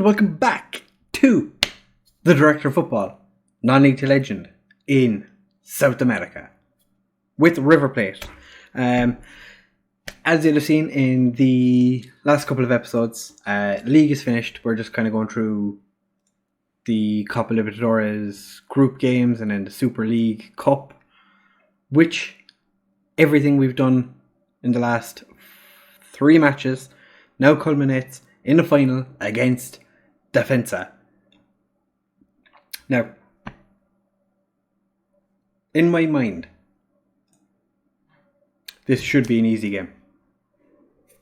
welcome back to the Director of Football, non-league to legend in South America with River Plate. As you'll have seen in the last couple of episodes, the league is finished. We're just kind of going through the Copa Libertadores group games and then the Super League Cup, which everything we've done in the last 3 matches now culminates in the final against Defensa. Now, in my mind, this should be an easy game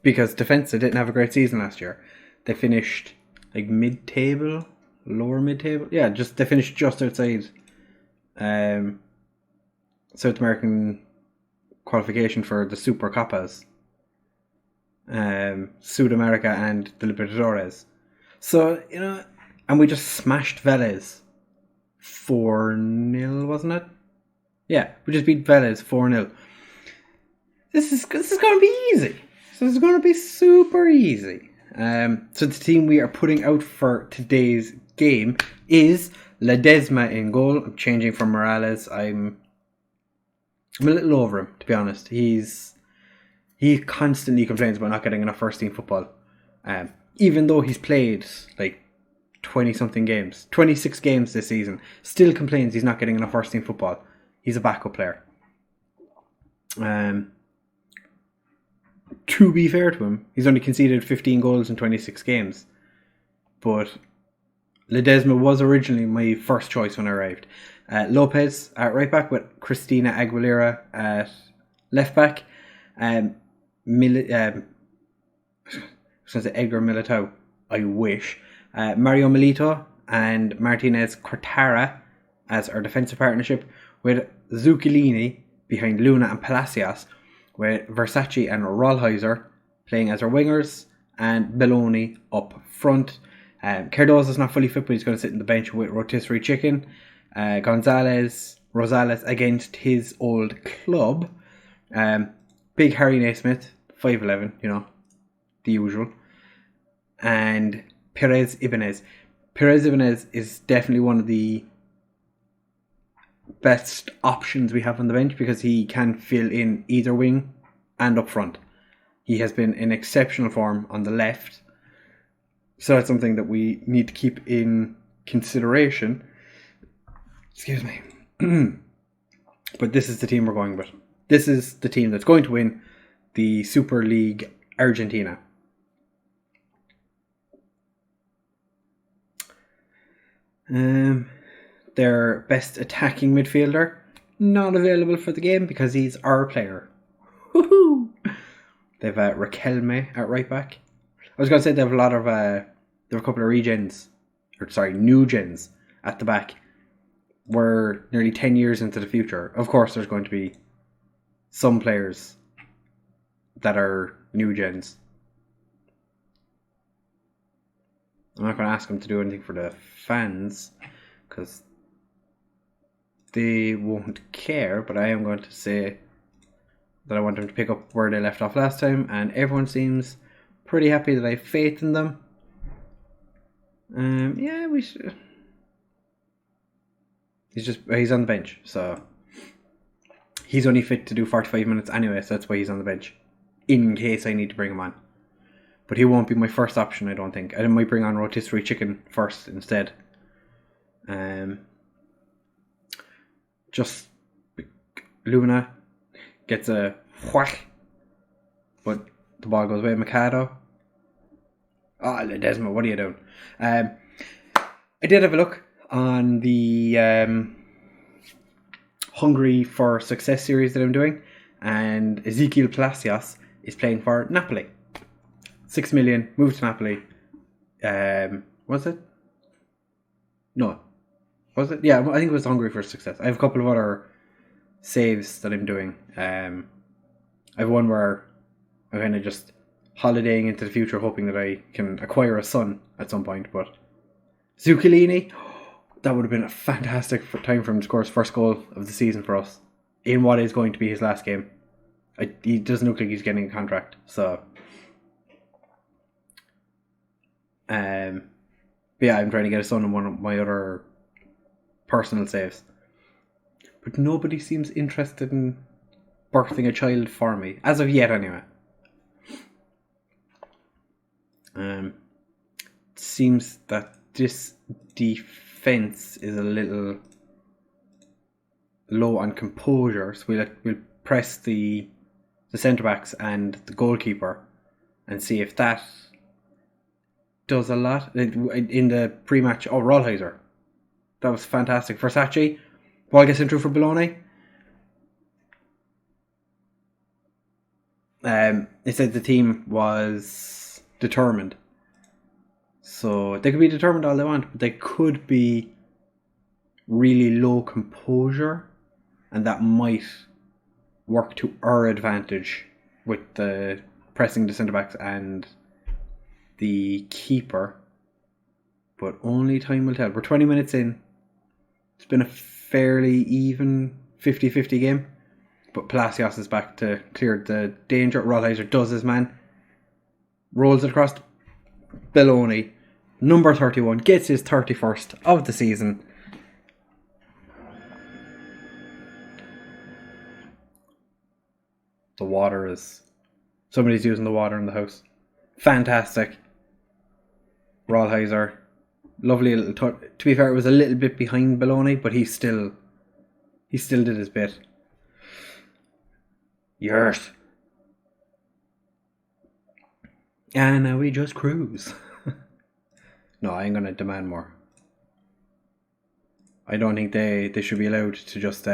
because Defensa didn't have a great season last year. They finished like mid-table, lower mid-table. Yeah, they finished just outside South American qualification for the Super Copas, Sudamerica and the Libertadores. So, and we just smashed Vélez 4-0, wasn't it? Yeah, we just beat Vélez 4-0. This is going to be easy. This is going to be super easy. So the team we are putting out for today's game is Ledesma in goal. I'm changing from Morales. I'm a little over him, to be honest. He constantly complains about not getting enough first team football. Even though he's played like 20-something games, 26 games this season, still complains he's not getting enough first team football. He's a backup player. To be fair to him, he's only conceded 15 goals in 26 games. But Ledesma was originally my first choice when I arrived. Lopez at right back with Cristina Aguilera at left back. I was going to say Edgar Militao, I wish. Mario Milito and Martinez Cortara as our defensive partnership, with Zucchini behind Luna and Palacios, with Versace and Rollheiser playing as our wingers, and Belloni up front. Cardozo's not fully fit, but he's going to sit in the bench with Rotisserie Chicken. Rosales against his old club. Big Harry Naismith, 5'11", the usual. And Perez Ibanez. Perez Ibanez is definitely one of the best options we have on the bench because he can fill in either wing and up front. He has been in exceptional form on the left. So that's something that we need to keep in consideration. Excuse me. But this is the team we're going with. This is the team that's going to win the Super League Argentina. Their best attacking midfielder, not available for the game because he's our player. Woohoo! They've Raquelme at right back. I was going to say they have a couple of new gens at the back. We're nearly 10 years into the future. Of course, there's going to be some players that are new gens. I'm not going to ask them to do anything for the fans because they won't care, but I am going to say that I want them to pick up where they left off last time, and everyone seems pretty happy that I have faith in them. We should. He's on the bench, so he's only fit to do 45 minutes anyway, so that's why he's on the bench, in case I need to bring him on. But he won't be my first option, I don't think. I might bring on Rotisserie Chicken first instead. Just Luna gets a whack, but the ball goes away. Mikado. Ledesma, what are you doing? I did have a look on the Hungry for Success series that I'm doing, and Ezequiel Palacios is playing for Napoli. 6 million, moved to Napoli. Was it? No. Was it? Yeah, I think it was Hungry for Success. I have a couple of other saves that I'm doing. I have one where I'm kind of just holidaying into the future, hoping that I can acquire a son at some point. But Zucchini, that would have been a fantastic time for him to score his first goal of the season for us in what is going to be his last game. He doesn't look like he's getting a contract, so But yeah, I'm trying to get a son in one of my other personal saves. But nobody seems interested in birthing a child for me. As of yet, anyway. Seems that this defense is a little low on composure, so we'll press the centre backs and the goalkeeper and see if that does a lot. In the pre-match, Rollheiser, that was fantastic. Versace, ball gets in through for Bologna. It said the team was determined. So they could be determined all they want, but they could be really low composure, and that might work to our advantage with the pressing the centre backs and the keeper. But only time will tell. We're 20 minutes in. It's been a fairly even 50-50 game. But Palacios is back to clear the danger. Rollheiser does his man. Rolls it across Bologna. Number 31 gets his 31st of the season. The water is... Somebody's using the water in the house. Fantastic. Rollheiser. Lovely little touch. To be fair, it was a little bit behind Bologna, but he still did his bit. Yes. And now we just cruise. No, I ain't going to demand more. I don't think they should be allowed to just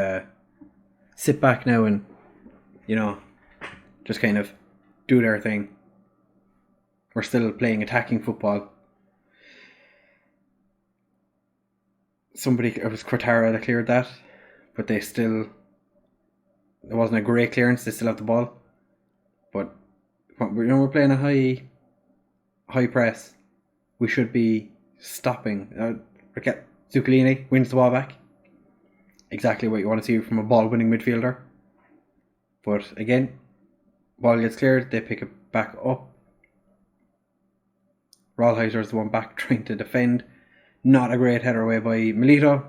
sit back now and, just kind of do their thing. We're still playing attacking football. It was Quartara that cleared that, but it wasn't a great clearance. They still have the ball. But, we're playing a high press. We should be stopping. Zuccolini wins the ball back. Exactly what you want to see from a ball-winning midfielder. But again, ball gets cleared. They pick it back up. Rollheiser is the one back trying to defend. Not a great header away by Milito.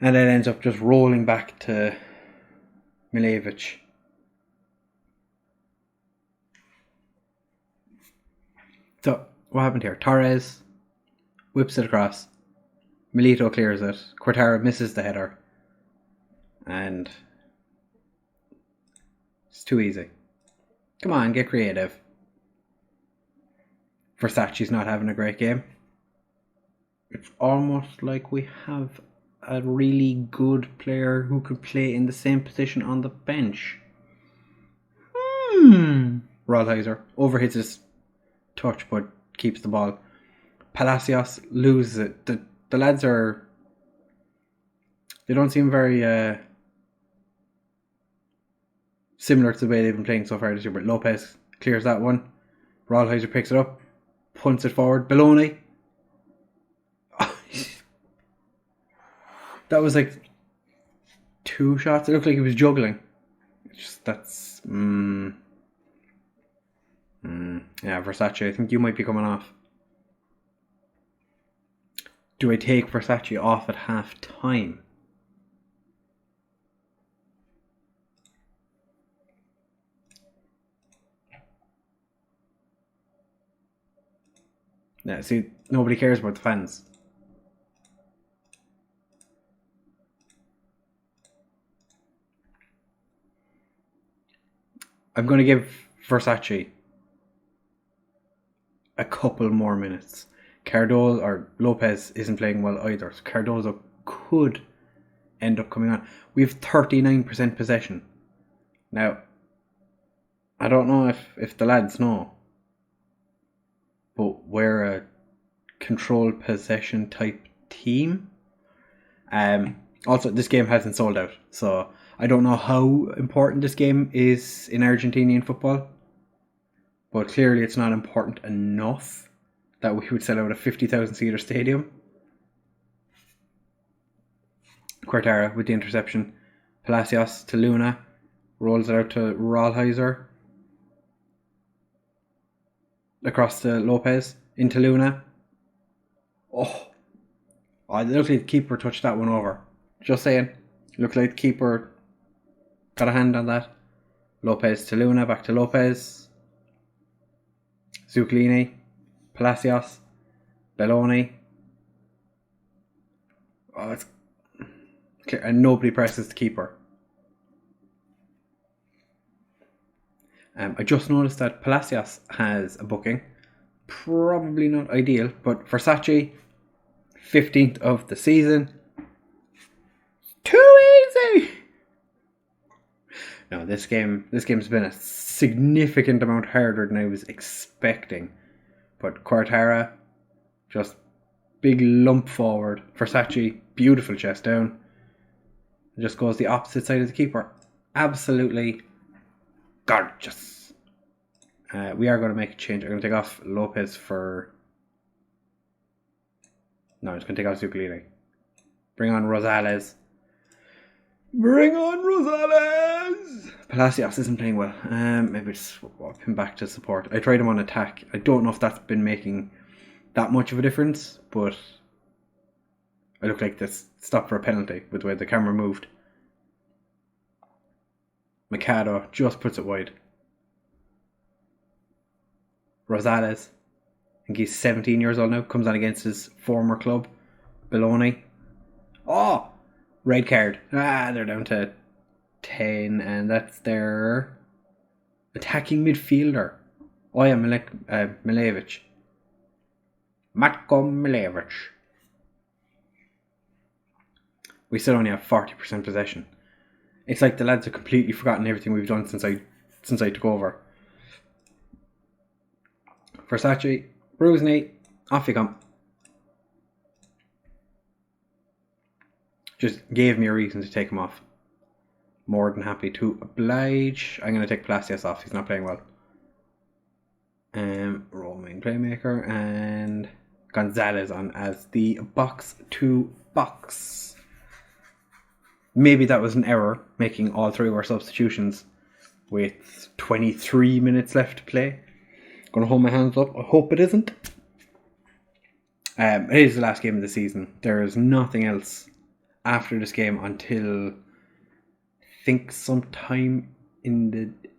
And then ends up just rolling back to Milevic. So, what happened here? Torres whips it across. Milito clears it. Quartara misses the header. And it's too easy. Come on, get creative. Versace's not having a great game. It's almost like we have a really good player who could play in the same position on the bench. Rollheiser overhits his touch but keeps the ball. Palacios loses it. The lads they don't seem very similar to the way they've been playing so far this year, but Lopez clears that one. Rollheiser picks it up, punts it forward. Bologna. That was like 2 shots. It looked like he was juggling. That's yeah, Versace, I think you might be coming off. Do I take Versace off at half time? Yeah, see, nobody cares about the fans. I'm going to give Versace a couple more minutes. Cardozo or Lopez isn't playing well either, so Cardozo could end up coming on. We have 39% possession. Now, I don't know if the lads know, but we're a controlled possession type team. Also, this game hasn't sold out, so I don't know how important this game is in Argentinian football, but clearly it's not important enough that we would sell out a 50,000 seater stadium. Quartara with the interception. Palacios to Luna. Rolls it out to Rollheiser. Across to Lopez. Into Luna. Oh, it looked like the keeper touched that one over. Just saying. Looked like the keeper got a hand on that. Lopez to Luna, back to Lopez. Zuccolini, Palacios, Belloni. Oh, it's clear. And nobody presses the keeper. I just noticed that Palacios has a booking. Probably not ideal, but Versace, 15th of the season. Too easy! No, this game's been a significant amount harder than I was expecting. But Quartara, just big lump forward. Versace, beautiful chest down. Just goes the opposite side of the keeper. Absolutely gorgeous. We are going to make a change. I'm going to take off Lopez for... No, I'm just going to take off Zuccolini. Bring on Rosales. Palacios isn't playing well. Maybe just swap him back to support. I tried him on attack. I don't know if that's been making that much of a difference, but I look like this stopped for a penalty with the way the camera moved. Mikado just puts it wide. Rosales, I think he's 17 years old now, comes on against his former club, Belloni. Oh! Red card. They're down to 10, and that's their attacking midfielder. Oh yeah, Milevic. Matko Milevic. We still only have 40% possession. It's like the lads have completely forgotten everything we've done since I took over. Versace, Bruisney, off you come. Just gave me a reason to take him off. More than happy to oblige. I'm going to take Palacios off. He's not playing well. Romain playmaker and Gonzalez on as the box to box. Maybe that was an error, making all three of our substitutions with 23 minutes left to play. Going to hold my hands up. I hope it isn't. It is the last game of the season. There is nothing else after this game until I think sometime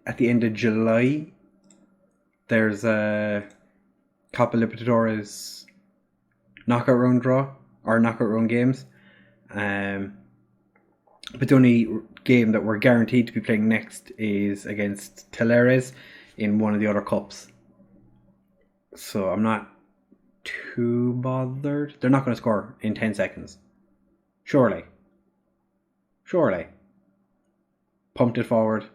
at the end of July. There's a Copa Libertadores knockout round draw or knockout round games. But the only game that we're guaranteed to be playing next is against Talleres in one of the other cups. So I'm not too bothered. They're not going to score in 10 seconds. Surely. Pumped it forward.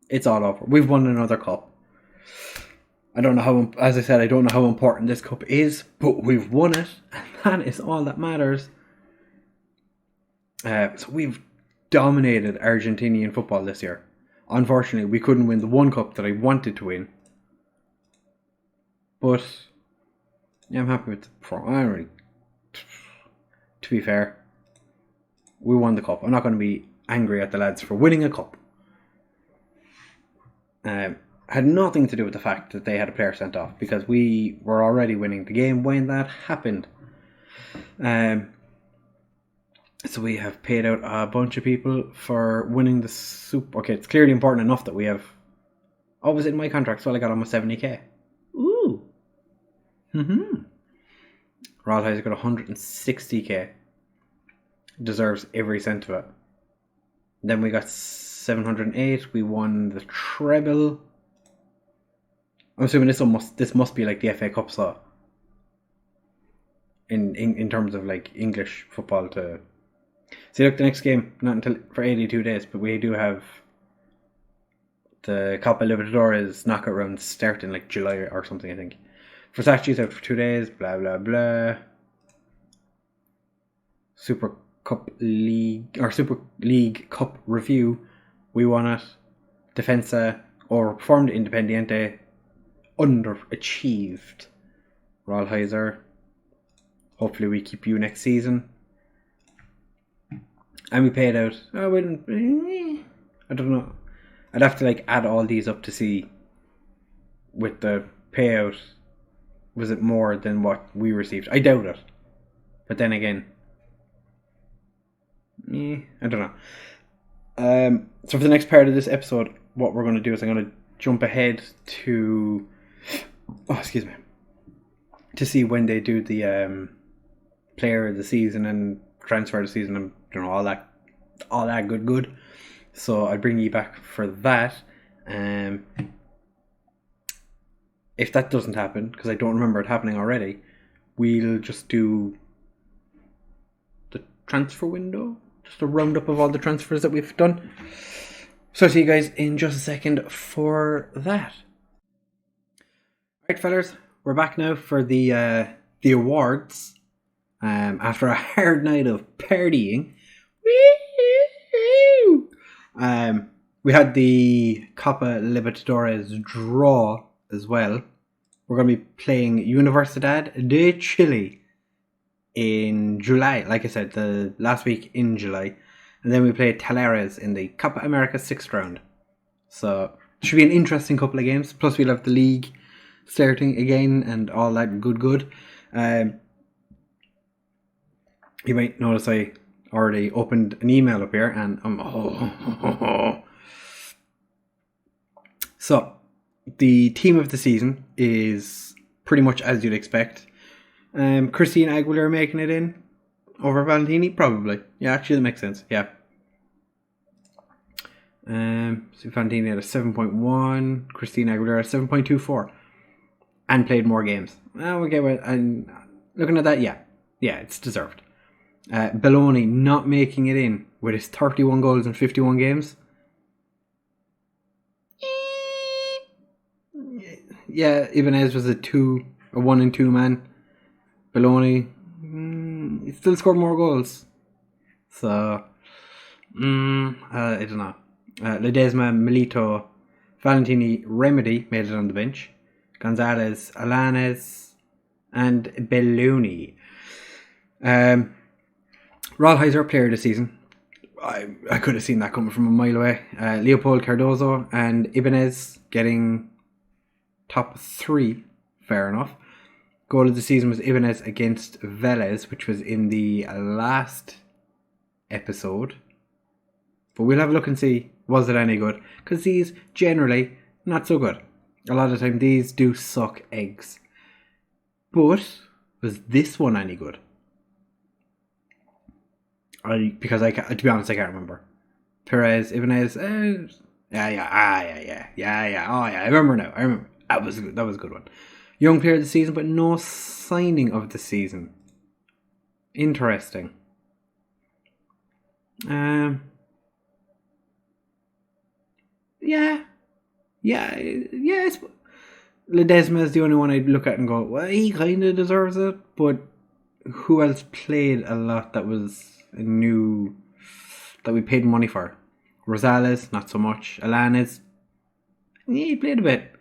It's all over. We've won another cup. I don't know how important this cup is, but we've won it, and that is all that matters. So we've dominated Argentinian football this year. Unfortunately, we couldn't win the one cup that I wanted to win. But yeah, I'm happy with the performance. To be fair, we won the cup. I'm not going to be angry at the lads for winning a cup. Had nothing to do with the fact that they had a player sent off, because we were already winning the game when that happened. So we have paid out a bunch of people for winning the super. Okay, it's clearly important enough that we have. Oh, was it in my contract? So I got almost 70k. Ooh. Rolheiser got 160k. Deserves every cent of it. Then we got 708. We won the treble. I'm assuming this must be like the FA Cup saw. In terms of like English football to. See, look, the next game not until for 82 days, but we do have the Copa Libertadores knockout round starting like July or something, I think. Versace's out for 2 days. Blah blah blah. Super League Cup review. We won it. Defensa overperformed. Independiente underachieved. Rolheiser. Hopefully we keep you next season. And we paid out. I don't know. I'd have to like add all these up to see with the payout was it more than what we received? I doubt it. But then again, I don't know. So for the next part of this episode, what we're going to do is I'm going to jump ahead to, to see when they do the player of the season and transfer of the season and all that good. So I'll bring you back for that. If that doesn't happen, because I don't remember it happening already, we'll just do the transfer window, just a roundup of all the transfers that we've done. So I'll see you guys in just a second for that. Alright, fellas, we're back now for the awards. After a hard night of partying. Woo! We had the Copa Libertadores draw as well. We're going to be playing Universidad de Chile in July, like I said, the last week in July. And then we play Talleres in the Copa America 6th round. So it should be an interesting couple of games. Plus we'll have the league starting again and all that good. You might notice I already opened an email up here and So the team of the season is pretty much as you'd expect. Christina Aguilera making it in over Valentini? Probably. Yeah, actually that makes sense. Yeah. So Valentini had a 7.1, Christina Aguilera 7.24 and played more games. Okay, well, I'm looking at that, yeah, it's deserved. Belloni not making it in with his 31 goals in 51 games. Yeah, Ibanez was a 1 and 2 man. Belloni, he still scored more goals. So, I don't know. Ledesma, Milito, Valentini, Remedy made it on the bench. Gonzalez, Alanes, and Belloni. Rolheiser, player of the season. I could have seen that coming from a mile away. Leopold Cardozo and Ibanez getting top 3. Fair enough. Goal of the season was Ibanez against Vélez, which was in the last episode. But we'll have a look and see, was it any good? Because these, generally, not so good. A lot of the time, these do suck eggs. But, was this one any good? To be honest, I can't remember. Perez, Ibanez, yeah. I remember now. That was a good one. Young player of the season, but no signing of the season. Interesting. Yeah. Ledesma is the only one I'd look at and go, well, he kind of deserves it. But who else played a lot that was new, that we paid money for? Rosales, not so much. Alanes, he played a bit.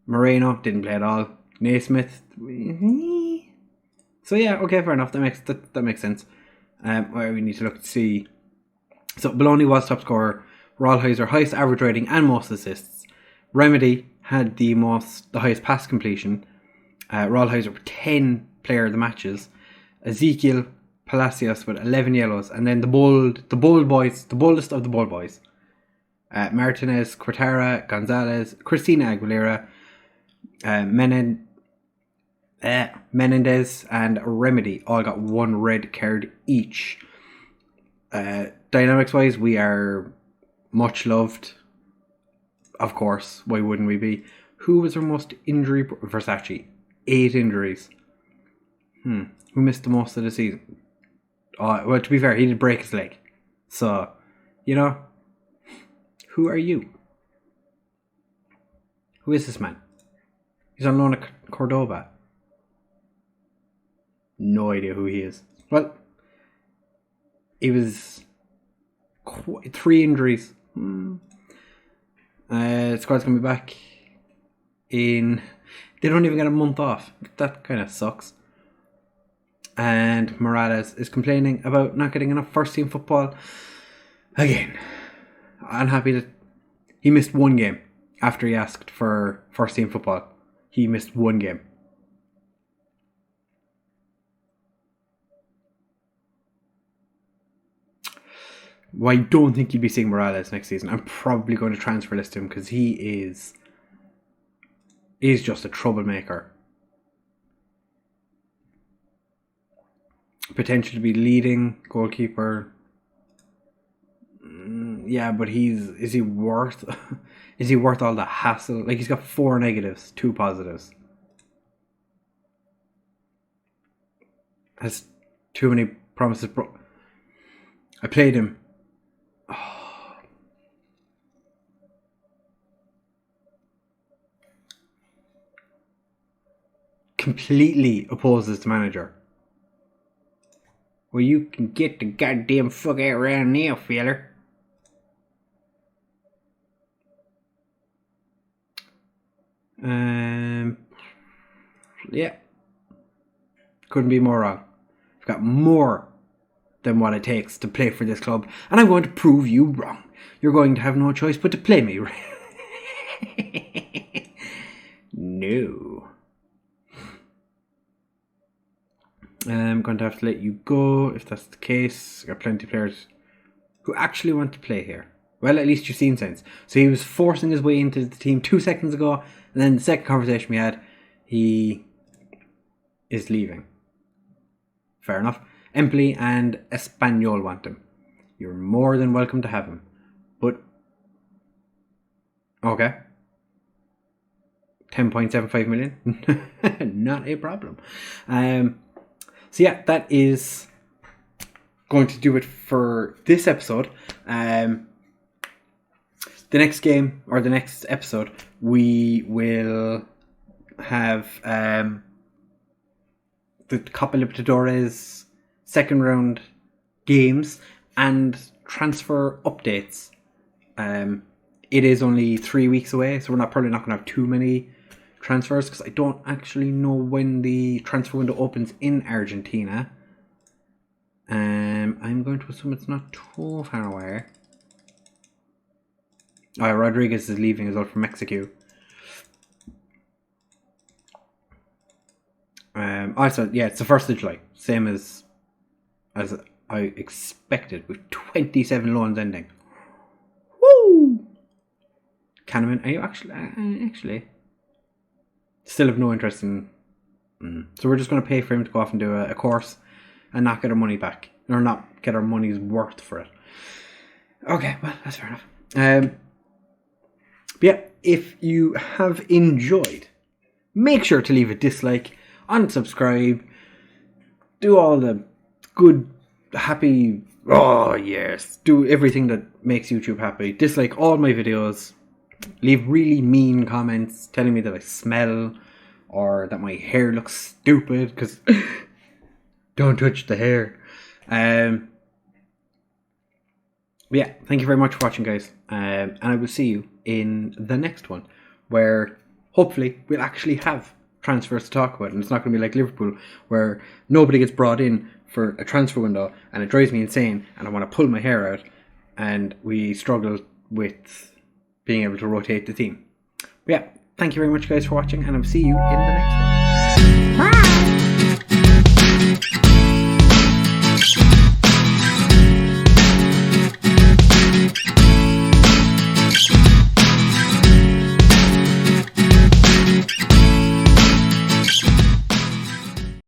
Moreno didn't play at all. Naismith, so yeah, okay, fair enough. That makes sense. Where we need to look to see. So Belloni was top scorer. Rolheiser highest average rating and most assists. Remedy had the highest pass completion. Rolheiser 10 player of the matches. Ezekiel Palacios with 11 yellows, and then the boldest of the bold boys. Martinez, Quartara, Gonzalez, Christina Aguilera, Menendez and Remedy all got 1 red card each. Dynamics wise, we are much loved. Of course, why wouldn't we be? Who was our most injury? Versace, 8 injuries. Who missed the most of the season? Well, to be fair, he did break his leg. So, who are you? Who is this man? He's on loan at Cordoba. No idea who he is. Well, he was 3 injuries. Squad's going to be back in... They don't even get a month off. That kind of sucks. And Morales is complaining about not getting enough first team football. Again, unhappy that he missed 1 game after he asked for first team football. He missed 1 game. Well, I don't think you'll be seeing Morales next season. I'm probably going to transfer list him because he's just a troublemaker. Potential to be leading goalkeeper. Yeah, but is he worth all the hassle? Like, he's got 4 negatives, 2 positives. Has too many promises. I played him. Oh. Completely opposes the manager. Well, you can get the goddamn fuck out around now, feller. Yeah. Couldn't be more wrong. I've got more than what it takes to play for this club, and I'm going to prove you wrong. You're going to have no choice but to play me. No. I'm going to have to let you go if that's the case. I've got plenty of players who actually want to play here. Well, at least you've seen sense. So he was forcing his way into the team 2 seconds ago, and then the second conversation we had, he is leaving. Fair enough. Empoli and Espanyol want him. You're more than welcome to have him. But, okay. 10.75 million? Not a problem. So yeah, that is going to do it for this episode. The next game, or the next episode, we will have the Copa Libertadores second round games and transfer updates. It is only 3 weeks away, so we're probably not going to have too many transfers because I don't actually know when the transfer window opens in Argentina. I'm going to assume it's not too far away. Oh, Rodriguez is leaving as well from Mexico. So yeah, it's the 1st of July, same as I expected, with 27 loans ending. Woo! Kahneman, are you actually still have no interest in? So we're just going to pay for him to go off and do a course and not get our money back, or not get our money's worth for it. Okay, well, that's fair enough. But yeah, if you have enjoyed, make sure to leave a dislike, unsubscribe, do all the good, happy, oh yes, do everything that makes YouTube happy. Dislike all my videos, leave really mean comments telling me that I smell or that my hair looks stupid, because don't touch the hair. Yeah, thank you very much for watching, guys, and I will see you in the next one, where hopefully we'll actually have transfers to talk about, and it's not going to be like Liverpool, where nobody gets brought in for a transfer window and it drives me insane and I want to pull my hair out, and we struggle with being able to rotate the team. But yeah, thank you very much, guys, for watching, and I'll see you in the next one. Bye!